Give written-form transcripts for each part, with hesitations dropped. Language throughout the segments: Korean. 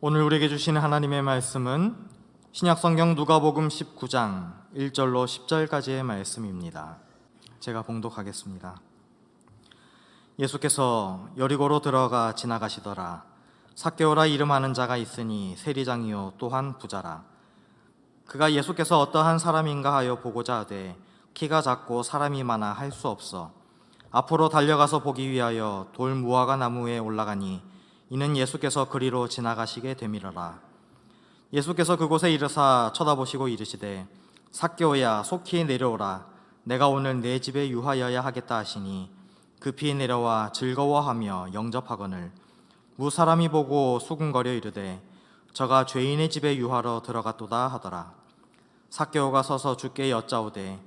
오늘 우리에게 주시는 하나님의 말씀은 신약성경 누가복음 19장 1절로 10절까지의 말씀입니다. 제가 봉독하겠습니다. 예수께서 여리고로 들어가 지나가시더라. 삭개오라 이름하는 자가 있으니 세리장이요 또한 부자라. 그가 예수께서 어떠한 사람인가 하여 보고자 하되 키가 작고 사람이 많아 할 수 없어 앞으로 달려가서 보기 위하여 돌 무화과 나무에 올라가니 이는 예수께서 그리로 지나가시게 되밀어라. 예수께서 그곳에 이르사 쳐다보시고 이르시되 삭개오야 속히 내려오라. 내가 오늘 내 집에 유하여야 하겠다 하시니 급히 내려와 즐거워하며 영접하거늘 무사람이 보고 수군거려 이르되 저가 죄인의 집에 유하러 들어갔도다 하더라. 삭개오가 서서 주께 여짜오되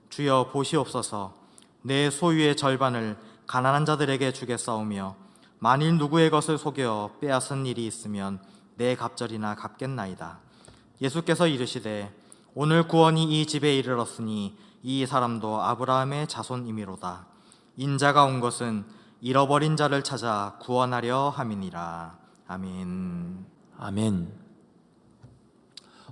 주여 보시옵소서 내 소유의 절반을 가난한 자들에게 주겠사오며 만일 누구의 것을 속여 빼앗은 일이 있으면 내 갑절이나 갚겠나이다. 예수께서 이르시되 오늘 구원이 이 집에 이르렀으니 이 사람도 아브라함의 자손이미로다. 인자가 온 것은 잃어버린 자를 찾아 구원하려 함이니라. 아멘. 아멘.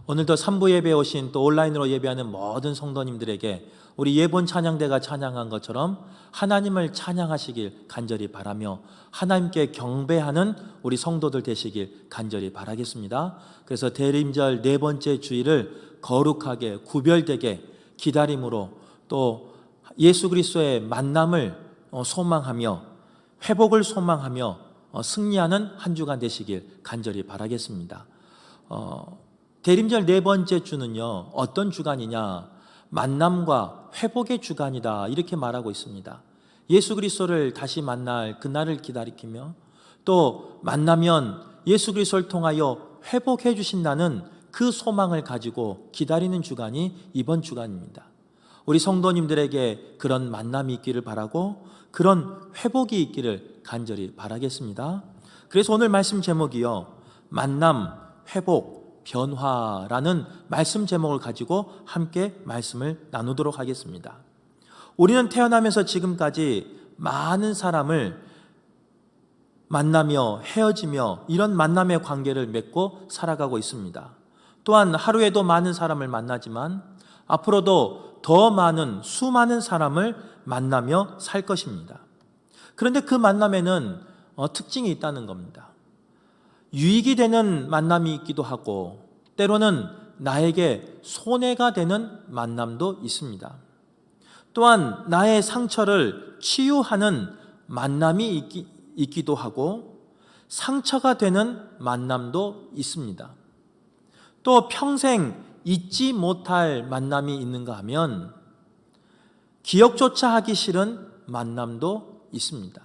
오늘도 3부 예배에 오신 또 온라인으로 예배하는 모든 성도님들에게 우리 예본 찬양대가 찬양한 것처럼 하나님을 찬양하시길 간절히 바라며 하나님께 경배하는 우리 성도들 되시길 간절히 바라겠습니다. 그래서 대림절 네 번째 주일을 거룩하게 구별되게 기다림으로 또 예수 그리스도의 만남을 소망하며 회복을 소망하며 승리하는 한 주간 되시길 간절히 바라겠습니다. 대림절 네 번째 주는요, 어떤 주간이냐? 만남과 회복의 주간이다, 이렇게 말하고 있습니다. 예수 그리스도를 다시 만날 그날을 기다리며 또 만나면 예수 그리스도를 통하여 회복해 주신다는 그 소망을 가지고 기다리는 주간이 이번 주간입니다. 우리 성도님들에게 그런 만남이 있기를 바라고 그런 회복이 있기를 간절히 바라겠습니다. 그래서 오늘 말씀 제목이요, 만남, 회복, 변화라는 말씀 제목을 가지고 함께 말씀을 나누도록 하겠습니다. 우리는 태어나면서 지금까지 많은 사람을 만나며 헤어지며 이런 만남의 관계를 맺고 살아가고 있습니다. 또한 하루에도 많은 사람을 만나지만 앞으로도 더 많은 수많은 사람을 만나며 살 것입니다. 그런데 그 만남에는 특징이 있다는 겁니다. 유익이 되는 만남이 있기도 하고 때로는 나에게 손해가 되는 만남도 있습니다. 또한 나의 상처를 치유하는 만남이 있기도 하고 상처가 되는 만남도 있습니다. 또 평생 잊지 못할 만남이 있는가 하면 기억조차 하기 싫은 만남도 있습니다.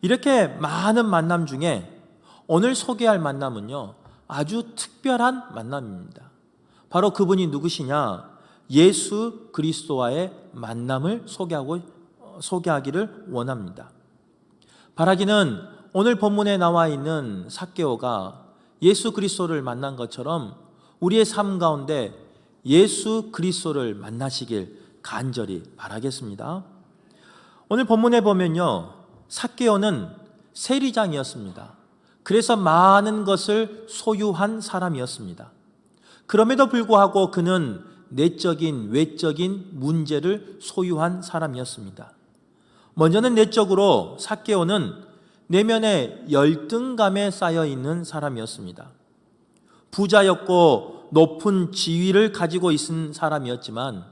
이렇게 많은 만남 중에 오늘 소개할 만남은요, 아주 특별한 만남입니다. 바로 그분이 누구시냐? 예수 그리스도와의 만남을 소개하기를 원합니다. 바라기는 오늘 본문에 나와 있는 삭개오가 예수 그리스도를 만난 것처럼 우리의 삶 가운데 예수 그리스도를 만나시길 간절히 바라겠습니다. 오늘 본문에 보면요, 삭개오는 세리장이었습니다. 그래서 많은 것을 소유한 사람이었습니다. 그럼에도 불구하고 그는 내적인 외적인 문제를 소유한 사람이었습니다. 먼저는 내적으로 삭개오는 내면에 열등감에 쌓여 있는 사람이었습니다. 부자였고 높은 지위를 가지고 있는 사람이었지만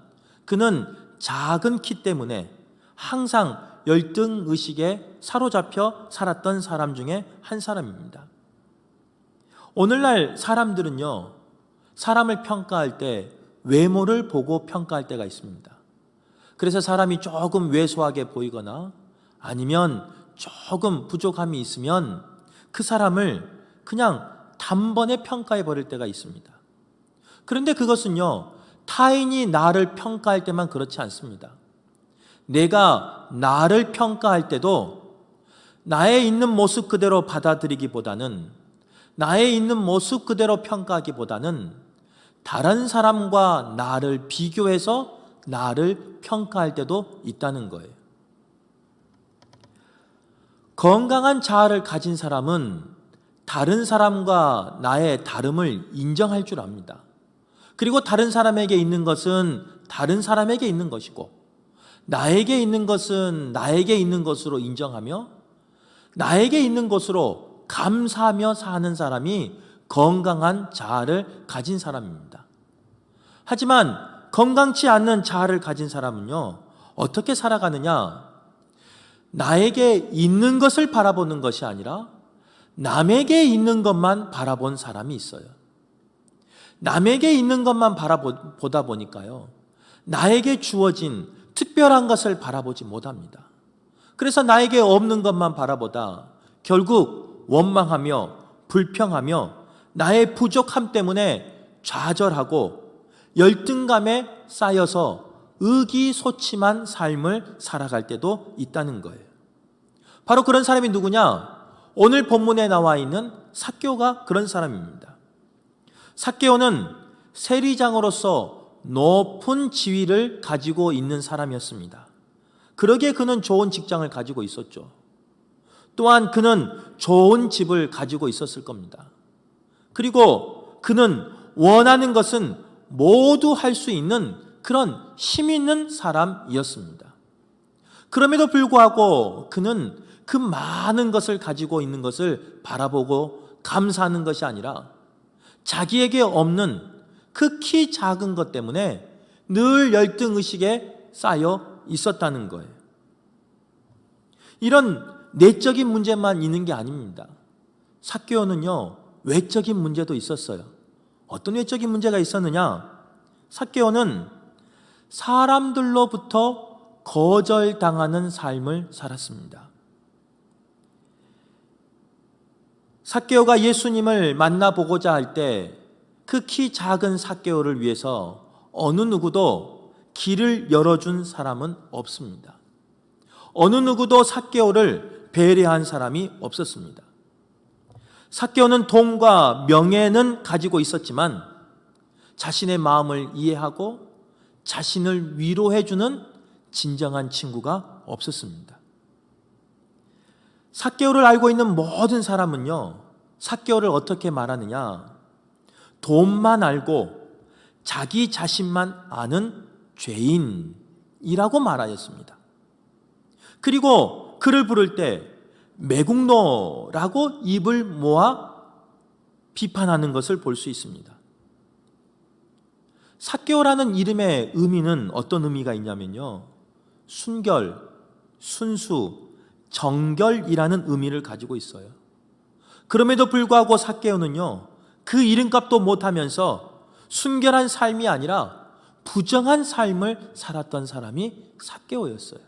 그는 작은 키 때문에 항상 열등의식에 사로잡혀 살았던 사람 중에 한 사람입니다. 오늘날 사람들은요, 사람을 평가할 때 외모를 보고 평가할 때가 있습니다. 그래서 사람이 조금 왜소하게 보이거나 아니면 조금 부족함이 있으면 그 사람을 그냥 단번에 평가해 버릴 때가 있습니다. 그런데 그것은요, 타인이 나를 평가할 때만 그렇지 않습니다. 내가 나를 평가할 때도 나의 있는 모습 그대로 받아들이기보다는 나의 있는 모습 그대로 평가하기보다는 다른 사람과 나를 비교해서 나를 평가할 때도 있다는 거예요. 건강한 자아를 가진 사람은 다른 사람과 나의 다름을 인정할 줄 압니다. 그리고 다른 사람에게 있는 것은 다른 사람에게 있는 것이고, 나에게 있는 것은 나에게 있는 것으로 인정하며, 나에게 있는 것으로 감사하며 사는 사람이 건강한 자아를 가진 사람입니다. 하지만 건강치 않는 자아를 가진 사람은요, 어떻게 살아가느냐? 나에게 있는 것을 바라보는 것이 아니라 남에게 있는 것만 바라본 사람이 있어요. 남에게 있는 것만 바라보다 보니까요, 나에게 주어진 특별한 것을 바라보지 못합니다. 그래서 나에게 없는 것만 바라보다 결국 원망하며 불평하며 나의 부족함 때문에 좌절하고 열등감에 쌓여서 의기소침한 삶을 살아갈 때도 있다는 거예요. 바로 그런 사람이 누구냐? 오늘 본문에 나와 있는 삭개오가 그런 사람입니다. 삭개오는 세리장으로서 높은 지위를 가지고 있는 사람이었습니다. 그러기에 그는 좋은 직장을 가지고 있었죠. 또한 그는 좋은 집을 가지고 있었을 겁니다. 그리고 그는 원하는 것은 모두 할 수 있는 그런 힘 있는 사람이었습니다. 그럼에도 불구하고 그는 그 많은 것을 가지고 있는 것을 바라보고 감사하는 것이 아니라 자기에게 없는 극히 작은 것 때문에 늘 열등의식에 쌓여 있었다는 거예요. 이런 내적인 문제만 있는 게 아닙니다. 삭개오는요, 외적인 문제도 있었어요. 어떤 외적인 문제가 있었느냐? 삭개오는 사람들로부터 거절당하는 삶을 살았습니다. 삭개오가 예수님을 만나보고자 할 때 그 키 작은 삭개오를 위해서 어느 누구도 길을 열어준 사람은 없습니다. 어느 누구도 삭개오를 배려한 사람이 없었습니다. 삭개오는 돈과 명예는 가지고 있었지만 자신의 마음을 이해하고 자신을 위로해주는 진정한 친구가 없었습니다. 삭개오를 알고 있는 모든 사람은요, 삭개오를 어떻게 말하느냐? 돈만 알고 자기 자신만 아는 죄인이라고 말하였습니다. 그리고 그를 부를 때 매국노라고 입을 모아 비판하는 것을 볼 수 있습니다. 삭개오라는 이름의 의미는 어떤 의미가 있냐면요, 순결, 순수, 정결이라는 의미를 가지고 있어요. 그럼에도 불구하고 삭개오는요, 그 이름값도 못하면서 순결한 삶이 아니라 부정한 삶을 살았던 사람이 삭개오였어요.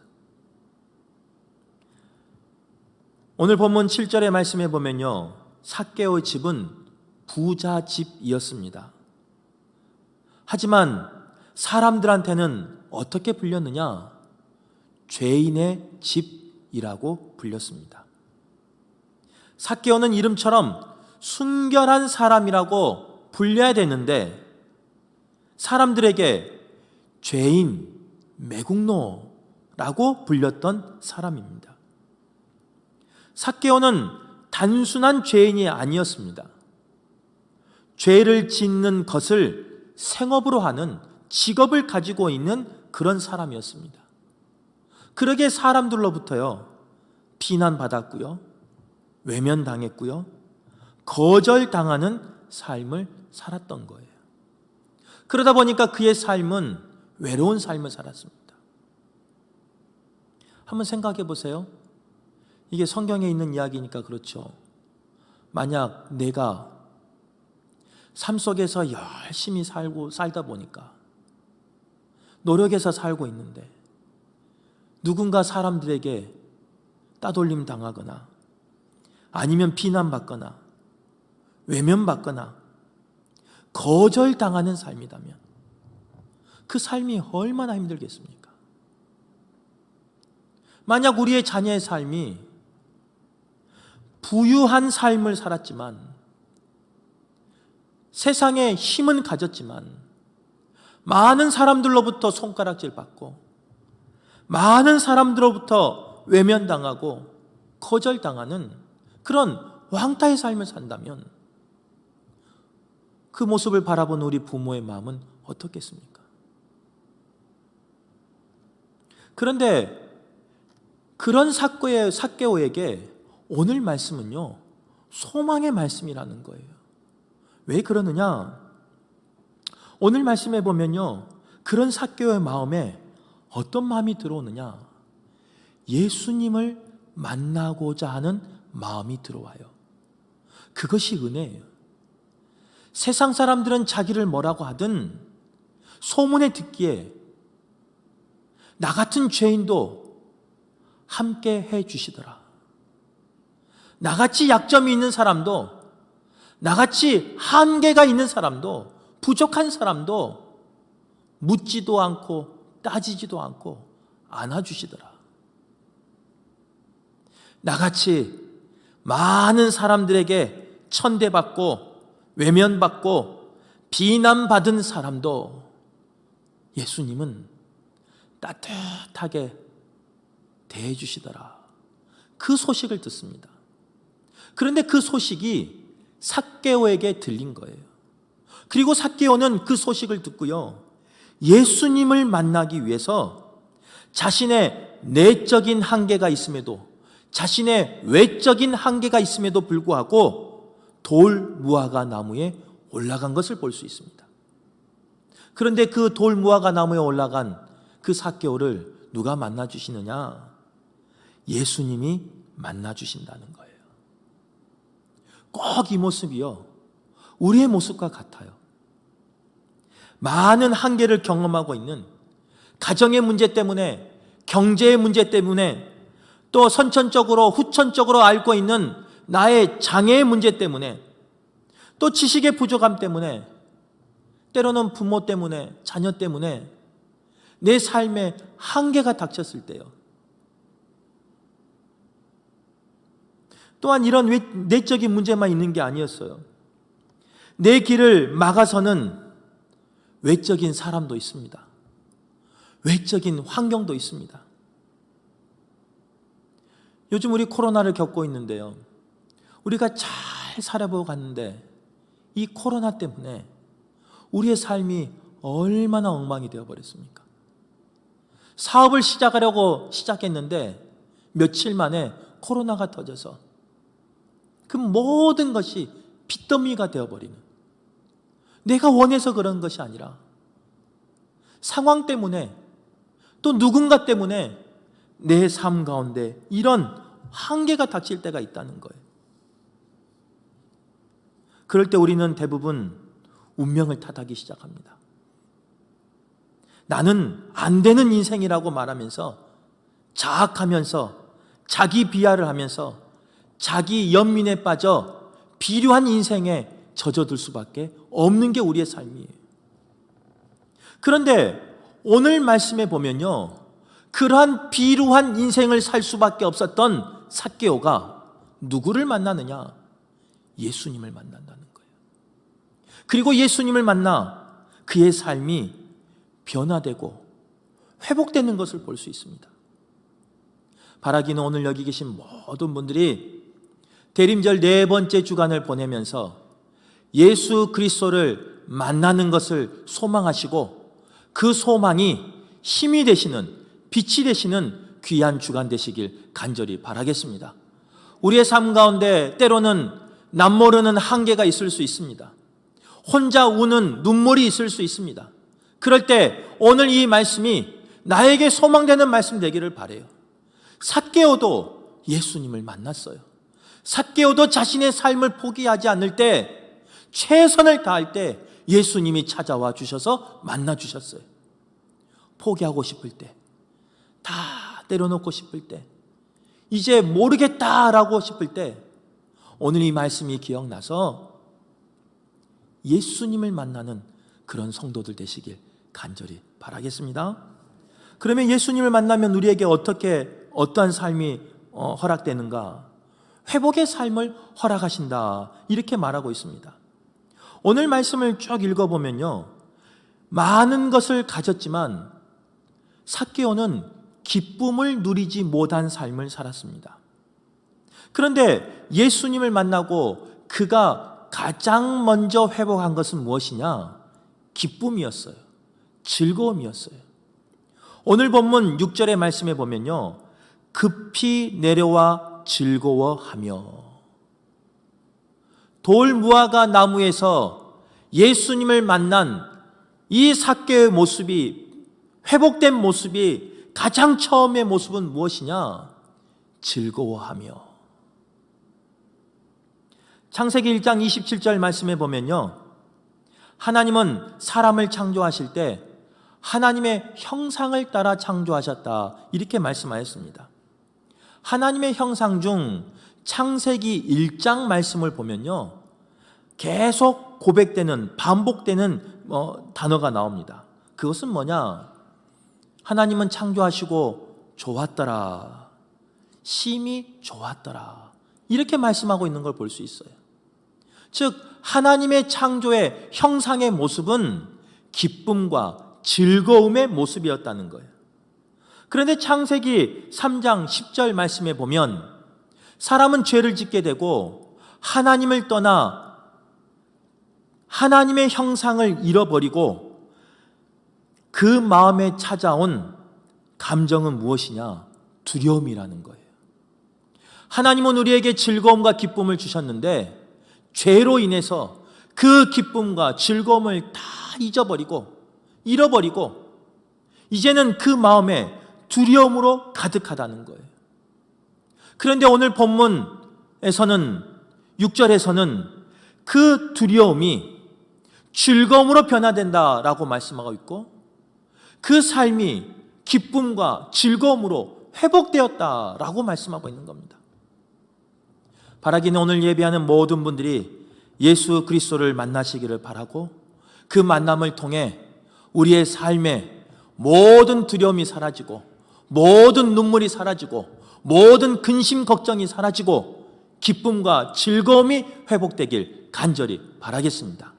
오늘 본문 7절의 말씀에 보면요, 삭개오의 집은 부자 집이었습니다. 하지만 사람들한테는 어떻게 불렸느냐? 죄인의 집이라고 불렸습니다. 삭개오는 이름처럼 순결한 사람이라고 불려야 되는데 사람들에게 죄인, 매국노라고 불렸던 사람입니다. 삭개오는 단순한 죄인이 아니었습니다. 죄를 짓는 것을 생업으로 하는 직업을 가지고 있는 그런 사람이었습니다. 그러기에 사람들로부터요, 비난받았고요, 외면당했고요, 거절당하는 삶을 살았던 거예요. 그러다 보니까 그의 삶은 외로운 삶을 살았습니다. 한번 생각해 보세요. 이게 성경에 있는 이야기니까 그렇죠. 만약 내가 삶 속에서 열심히 살다 보니까 노력해서 살고 있는데 누군가 사람들에게 따돌림 당하거나 아니면 비난받거나 외면받거나 거절당하는 삶이라면 그 삶이 얼마나 힘들겠습니까? 만약 우리의 자녀의 삶이 부유한 삶을 살았지만 세상에 힘은 가졌지만 많은 사람들로부터 손가락질 받고 많은 사람들로부터 외면당하고 거절당하는 그런 왕따의 삶을 산다면 그 모습을 바라본 우리 부모의 마음은 어떻겠습니까? 그런데 그런 삭개오에게 오늘 말씀은요, 소망의 말씀이라는 거예요. 왜 그러느냐? 오늘 말씀에 보면요, 그런 삭개오의 마음에 어떤 마음이 들어오느냐? 예수님을 만나고자 하는 마음이 들어와요. 그것이 은혜예요. 세상 사람들은 자기를 뭐라고 하든 소문에 듣기에 나 같은 죄인도 함께 해 주시더라. 나같이 약점이 있는 사람도, 나같이 한계가 있는 사람도, 부족한 사람도 묻지도 않고 따지지도 않고 안아주시더라. 나같이 많은 사람들에게 천대받고 외면받고 비난받은 사람도 예수님은 따뜻하게 대해주시더라. 그 소식을 듣습니다. 그런데 그 소식이 삭개오에게 들린 거예요. 그리고 삭개오는 그 소식을 듣고요, 예수님을 만나기 위해서 자신의 내적인 한계가 있음에도, 자신의 외적인 한계가 있음에도 불구하고 돌 무화과 나무에 올라간 것을 볼 수 있습니다. 그런데 그 돌 무화과 나무에 올라간 그 삭개오를 누가 만나 주시느냐? 예수님이 만나 주신다는 거예요. 꼭 이 모습이요, 우리의 모습과 같아요. 많은 한계를 경험하고 있는, 가정의 문제 때문에, 경제의 문제 때문에, 또 선천적으로 후천적으로 앓고 있는 나의 장애의 문제 때문에, 또 지식의 부족함 때문에, 때로는 부모 때문에, 자녀 때문에 내 삶에 한계가 닥쳤을 때요, 또한 이런 내적인 문제만 있는 게 아니었어요. 내 길을 막아서는 외적인 사람도 있습니다. 외적인 환경도 있습니다. 요즘 우리 코로나를 겪고 있는데요, 우리가 잘 살아보고 갔는데 이 코로나 때문에 우리의 삶이 얼마나 엉망이 되어버렸습니까? 사업을 시작하려고 시작했는데 며칠 만에 코로나가 터져서 그 모든 것이 빚더미가 되어버리는, 내가 원해서 그런 것이 아니라 상황 때문에, 또 누군가 때문에 내 삶 가운데 이런 한계가 닥칠 때가 있다는 거예요. 그럴 때 우리는 대부분 운명을 탓하기 시작합니다. 나는 안 되는 인생이라고 말하면서 자학하면서 자기 비하를 하면서 자기 연민에 빠져 비루한 인생에 젖어들 수밖에 없는 게 우리의 삶이에요. 그런데 오늘 말씀에 보면요, 그러한 비루한 인생을 살 수밖에 없었던 삭개오가 누구를 만나느냐? 예수님을 만난다는 거예요. 그리고 예수님을 만나 그의 삶이 변화되고 회복되는 것을 볼 수 있습니다. 바라기는 오늘 여기 계신 모든 분들이 대림절 4번째 주간을 보내면서 예수 그리스도를 만나는 것을 소망하시고 그 소망이 힘이 되시는, 빛이 되시는 귀한 주간 되시길 간절히 바라겠습니다. 우리의 삶 가운데 때로는 남모르는 한계가 있을 수 있습니다. 혼자 우는 눈물이 있을 수 있습니다. 그럴 때 오늘 이 말씀이 나에게 소망되는 말씀 되기를 바라요. 삭개오도 예수님을 만났어요. 삭개오도 자신의 삶을 포기하지 않을 때, 최선을 다할 때 예수님이 찾아와 주셔서 만나 주셨어요. 포기하고 싶을 때, 다 내려놓고 싶을 때, 이제 모르겠다라고 싶을 때 오늘 이 말씀이 기억나서 예수님을 만나는 그런 성도들 되시길 간절히 바라겠습니다. 그러면 예수님을 만나면 우리에게 어떠한 삶이 허락되는가? 회복의 삶을 허락하신다, 이렇게 말하고 있습니다. 오늘 말씀을 쭉 읽어보면요, 많은 것을 가졌지만 삭개오는 기쁨을 누리지 못한 삶을 살았습니다. 그런데 예수님을 만나고 그가 가장 먼저 회복한 것은 무엇이냐? 기쁨이었어요. 즐거움이었어요. 오늘 본문 6절의 말씀에 보면요, 급히 내려와 즐거워하며. 돌무화과 나무에서 예수님을 만난 이 삭개오의 모습이, 회복된 모습이, 가장 처음의 모습은 무엇이냐? 즐거워하며. 창세기 1장 27절 말씀에 보면요, 하나님은 사람을 창조하실 때 하나님의 형상을 따라 창조하셨다, 이렇게 말씀하였습니다. 하나님의 형상 중 창세기 1장 말씀을 보면요, 계속 고백되는, 반복되는 단어가 나옵니다. 그것은 뭐냐? 하나님은 창조하시고 좋았더라, 심히 좋았더라, 이렇게 말씀하고 있는 걸 볼 수 있어요. 즉 하나님의 창조의 형상의 모습은 기쁨과 즐거움의 모습이었다는 거예요. 그런데 창세기 3장 10절 말씀에 보면 사람은 죄를 짓게 되고 하나님을 떠나 하나님의 형상을 잃어버리고 그 마음에 찾아온 감정은 무엇이냐? 두려움이라는 거예요. 하나님은 우리에게 즐거움과 기쁨을 주셨는데 죄로 인해서 그 기쁨과 즐거움을 다 잃어버리고 이제는 그 마음에 두려움으로 가득하다는 거예요. 그런데 오늘 본문에서는, 6절에서는 그 두려움이 즐거움으로 변화된다라고 말씀하고 있고 그 삶이 기쁨과 즐거움으로 회복되었다라고 말씀하고 있는 겁니다. 바라기는 오늘 예배하는 모든 분들이 예수 그리스도를 만나시기를 바라고 그 만남을 통해 우리의 삶에 모든 두려움이 사라지고 모든 눈물이 사라지고 모든 근심 걱정이 사라지고 기쁨과 즐거움이 회복되길 간절히 바라겠습니다.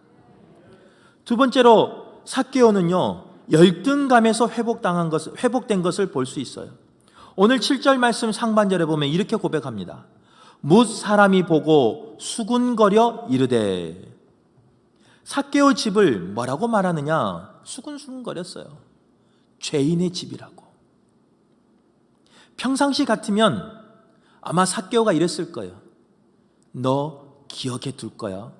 두 번째로 삭개오는요, 열등감에서 회복된 것을 볼 수 있어요. 오늘 7절 말씀 상반절에 보면 이렇게 고백합니다. 뭇 사람이 보고 수군거려 이르되. 삭개오 집을 뭐라고 말하느냐? 수군수군거렸어요. 죄인의 집이라고. 평상시 같으면 아마 삭개오가 이랬을 거예요. 너 기억해 둘 거야.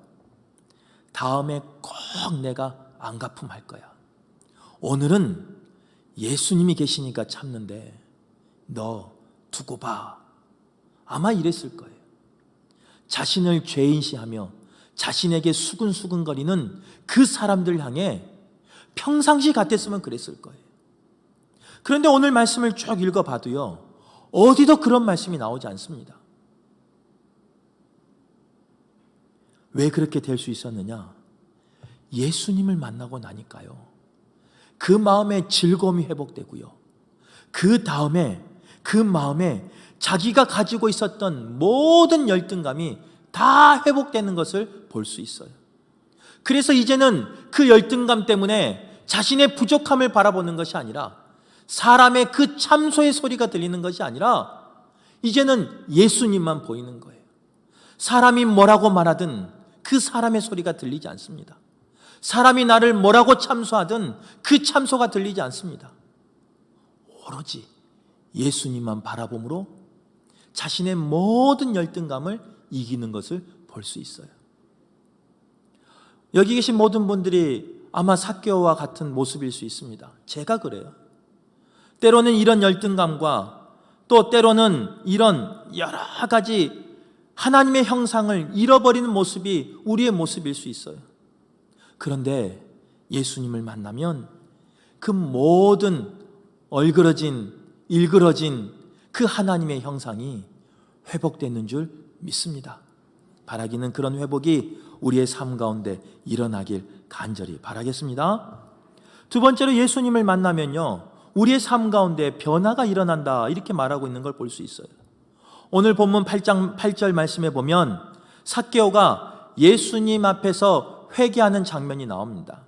다음에 꼭 내가 안 갚음할 거야. 오늘은 예수님이 계시니까 참는데 너 두고 봐. 아마 이랬을 거예요. 자신을 죄인시하며 자신에게 수근수근거리는 그 사람들 향해 평상시 같았으면 그랬을 거예요. 그런데 오늘 말씀을 쭉 읽어봐도요, 어디도 그런 말씀이 나오지 않습니다. 왜 그렇게 될 수 있었느냐? 예수님을 만나고 나니까요. 그 마음에 즐거움이 회복되고요. 그 다음에 그 마음에 자기가 가지고 있었던 모든 열등감이 다 회복되는 것을 볼 수 있어요. 그래서 이제는 그 열등감 때문에 자신의 부족함을 바라보는 것이 아니라, 사람의 그 참소의 소리가 들리는 것이 아니라 이제는 예수님만 보이는 거예요. 사람이 뭐라고 말하든 그 사람의 소리가 들리지 않습니다. 사람이 나를 뭐라고 참소하든 그 참소가 들리지 않습니다. 오로지 예수님만 바라봄으로 자신의 모든 열등감을 이기는 것을 볼 수 있어요. 여기 계신 모든 분들이 아마 삭개오와 같은 모습일 수 있습니다. 제가 그래요. 때로는 이런 열등감과 또 때로는 이런 여러 가지 하나님의 형상을 잃어버리는 모습이 우리의 모습일 수 있어요. 그런데 예수님을 만나면 그 모든 얼그러진, 일그러진 그 하나님의 형상이 회복되는 줄 믿습니다. 바라기는 그런 회복이 우리의 삶 가운데 일어나길 간절히 바라겠습니다. 두 번째로 예수님을 만나면요, 우리의 삶 가운데 변화가 일어난다, 이렇게 말하고 있는 걸 볼 수 있어요. 오늘 본문 8절 말씀에 보면 삭개오가 예수님 앞에서 회개하는 장면이 나옵니다.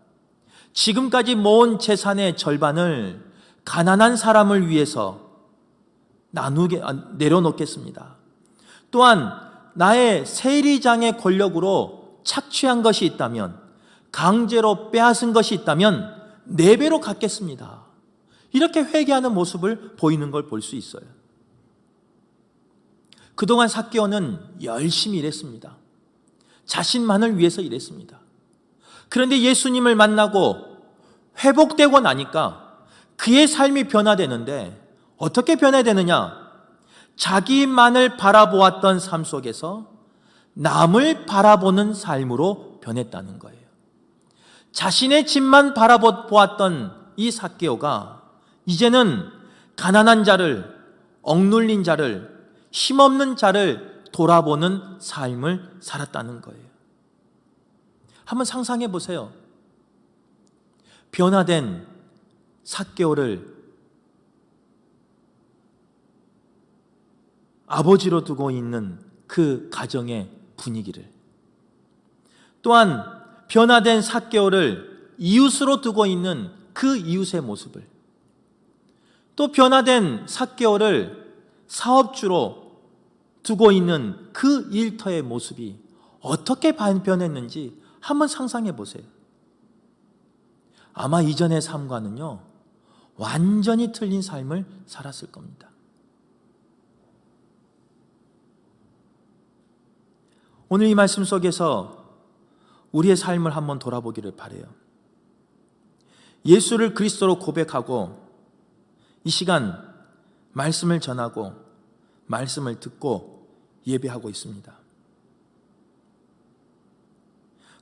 지금까지 모은 재산의 절반을 가난한 사람을 위해서 내려놓겠습니다. 또한 나의 세리장의 권력으로 착취한 것이 있다면, 강제로 빼앗은 것이 있다면 4배로 갚겠습니다. 이렇게 회개하는 모습을 보이는 걸 볼 수 있어요. 그동안 삭개오는 열심히 일했습니다. 자신만을 위해서 일했습니다. 그런데 예수님을 만나고 회복되고 나니까 그의 삶이 변화되는데, 어떻게 변화되느냐? 자기만을 바라보았던 삶 속에서 남을 바라보는 삶으로 변했다는 거예요. 자신의 집만 바라보았던 이 삭개오가 이제는 가난한 자를, 억눌린 자를, 힘없는 자를 돌아보는 삶을 살았다는 거예요. 한번 상상해 보세요. 변화된 삭개오를 아버지로 두고 있는 그 가정의 분위기를, 또한 변화된 삭개오를 이웃으로 두고 있는 그 이웃의 모습을, 또 변화된 삭개오를 사업주로 두고 있는 그 일터의 모습이 어떻게 변했는지 한번 상상해 보세요. 아마 이전의 삶과는요, 완전히 틀린 삶을 살았을 겁니다. 오늘 이 말씀 속에서 우리의 삶을 한번 돌아보기를 바라요. 예수를 그리스도로 고백하고 이 시간 말씀을 전하고 말씀을 듣고 예배하고 있습니다.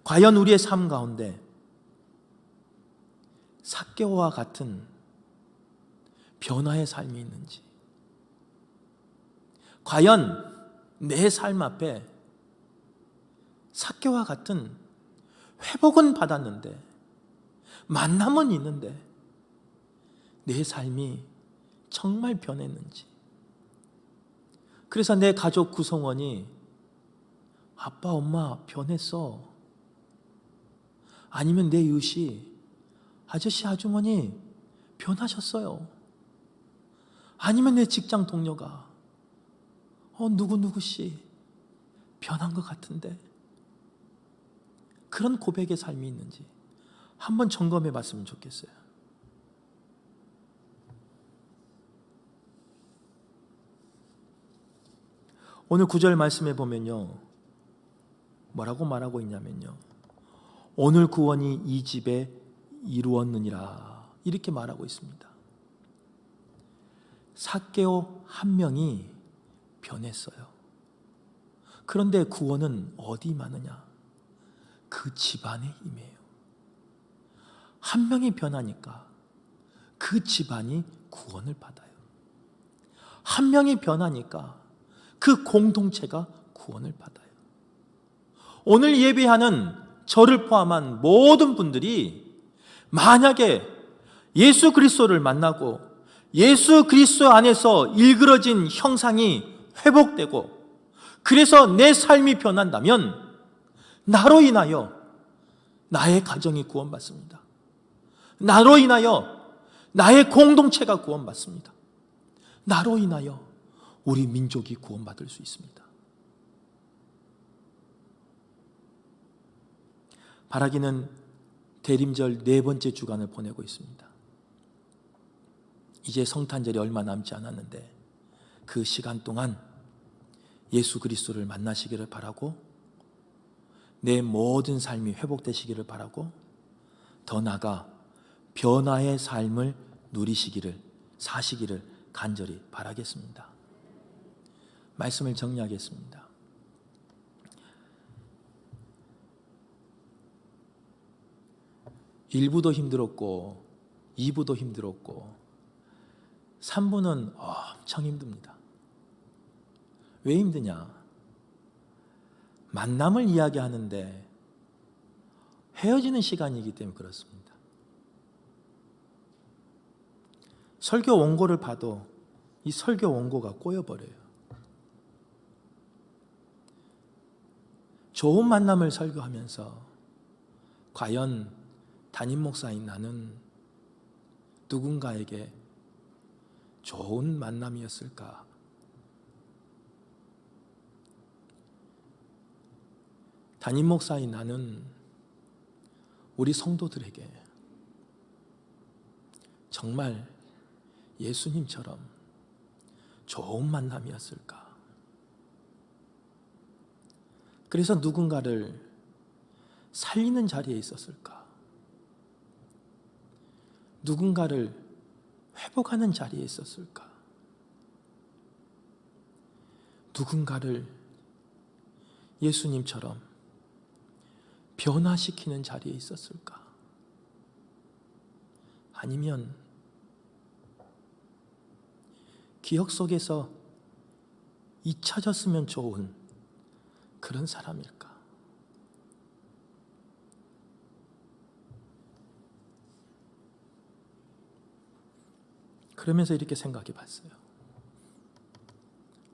과연 우리의 삶 가운데 삭개오와 같은 변화의 삶이 있는지, 과연 내 삶 앞에 삭개오와 같은 회복은 받았는데, 만남은 있는데 내 삶이 정말 변했는지. 그래서 내 가족 구성원이 아빠, 엄마 변했어, 아니면 내 이웃이 아저씨, 아주머니 변하셨어요, 아니면 내 직장 동료가 누구누구씨 변한 것 같은데, 그런 고백의 삶이 있는지 한번 점검해 봤으면 좋겠어요. 오늘 9절 말씀에 보면요, 뭐라고 말하고 있냐면요, 오늘 구원이 이 집에 이루었느니라, 이렇게 말하고 있습니다. 삭개오 한 명이 변했어요. 그런데 구원은 어디 임하느냐? 그 집안의 힘이에요. 한 명이 변하니까 그 집안이 구원을 받아요. 한 명이 변하니까 그 공동체가 구원을 받아요. 오늘 예배하는 저를 포함한 모든 분들이 만약에 예수 그리스도를 만나고 예수 그리스도 안에서 일그러진 형상이 회복되고, 그래서 내 삶이 변한다면 나로 인하여 나의 가정이 구원받습니다. 나로 인하여 나의 공동체가 구원받습니다. 나로 인하여 우리 민족이 구원받을 수 있습니다. 바라기는 대림절 4번째 주간을 보내고 있습니다. 이제 성탄절이 얼마 남지 않았는데 그 시간 동안 예수 그리스도를 만나시기를 바라고, 내 모든 삶이 회복되시기를 바라고, 더 나아가 변화의 삶을 누리시기를, 사시기를 간절히 바라겠습니다. 말씀을 정리하겠습니다. 1부도 힘들었고 2부도 힘들었고 3부는 엄청 힘듭니다. 왜 힘드냐? 만남을 이야기하는데 헤어지는 시간이기 때문에 그렇습니다. 설교 원고를 봐도 이 설교 원고가 꼬여버려요. 좋은 만남을 설교하면서 과연 담임 목사인 나는 누군가에게 좋은 만남이었을까? 담임 목사인 나는 우리 성도들에게 정말 예수님처럼 좋은 만남이었을까? 그래서 누군가를 살리는 자리에 있었을까? 누군가를 회복하는 자리에 있었을까? 누군가를 예수님처럼 변화시키는 자리에 있었을까? 아니면 기억 속에서 잊혀졌으면 좋은 그런 사람일까? 그러면서 이렇게 생각해 봤어요.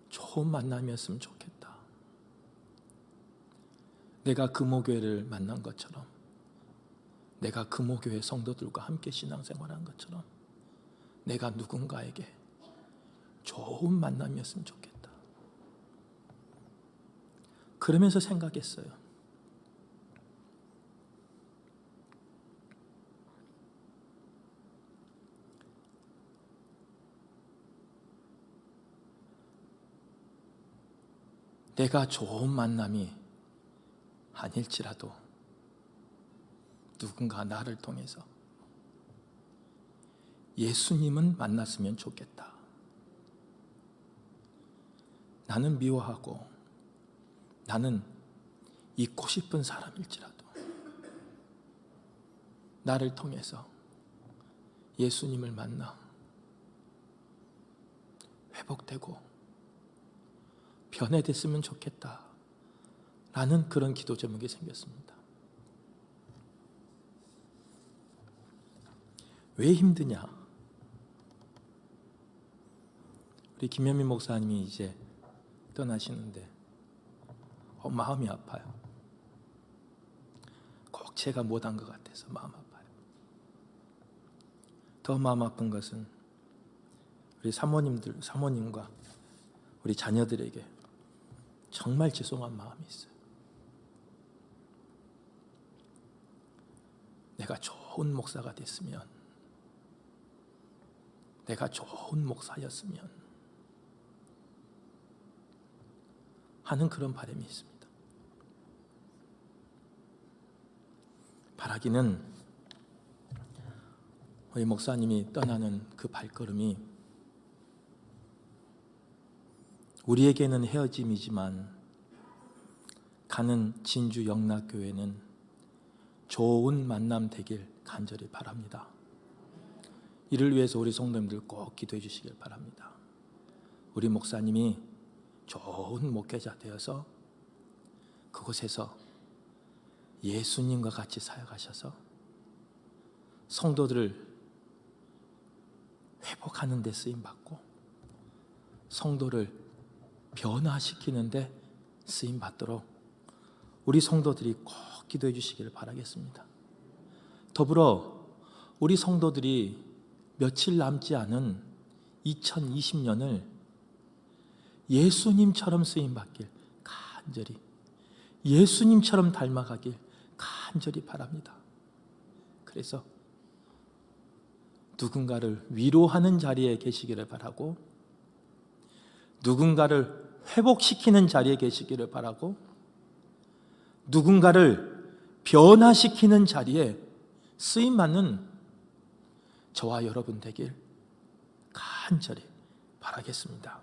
좋은 만남이었으면 좋겠다. 내가 금호교회를 만난 것처럼, 내가 금호교회 성도들과 함께 신앙생활한 것처럼 내가 누군가에게 좋은 만남이었으면 좋겠다. 그러면서 생각했어요. 내가 좋은 만남이 아닐지라도 누군가 나를 통해서 예수님은 만났으면 좋겠다. 나는 미워하고 나는 잊고 싶은 사람일지라도 나를 통해서 예수님을 만나 회복되고 변해됐으면 좋겠다 라는 그런 기도 제목이 생겼습니다. 왜 힘드냐? 우리 김현민 목사님이 이제 떠나시는데 마음이 아파요. 꼭 제가 못한 것 같아서 마음 아파요. 더 마음 아픈 것은 우리 사모님과 우리 자녀들에게 정말 죄송한 마음이 있어요. 내가 좋은 목사가 됐으면, 내가 좋은 목사였으면 하는 그런 바람이 있습니다. 바라기는 우리 목사님이 떠나는 그 발걸음이 우리에게는 헤어짐이지만 가는 진주 영락교회는 좋은 만남 되길 간절히 바랍니다. 이를 위해서 우리 성도님들 꼭 기도해 주시길 바랍니다. 우리 목사님이 좋은 목회자 되어서 그곳에서 예수님과 같이 사역하셔서 성도들을 회복하는 데 쓰임받고 성도를 변화시키는 데 쓰임받도록 우리 성도들이 꼭 기도해 주시기를 바라겠습니다. 더불어 우리 성도들이 며칠 남지 않은 2020년을 예수님처럼 쓰임받길 간절히, 예수님처럼 닮아가길 간절히 바랍니다. 그래서 누군가를 위로하는 자리에 계시기를 바라고, 누군가를 회복시키는 자리에 계시기를 바라고, 누군가를 변화시키는 자리에 쓰임받는 저와 여러분 되길 간절히 바라겠습니다.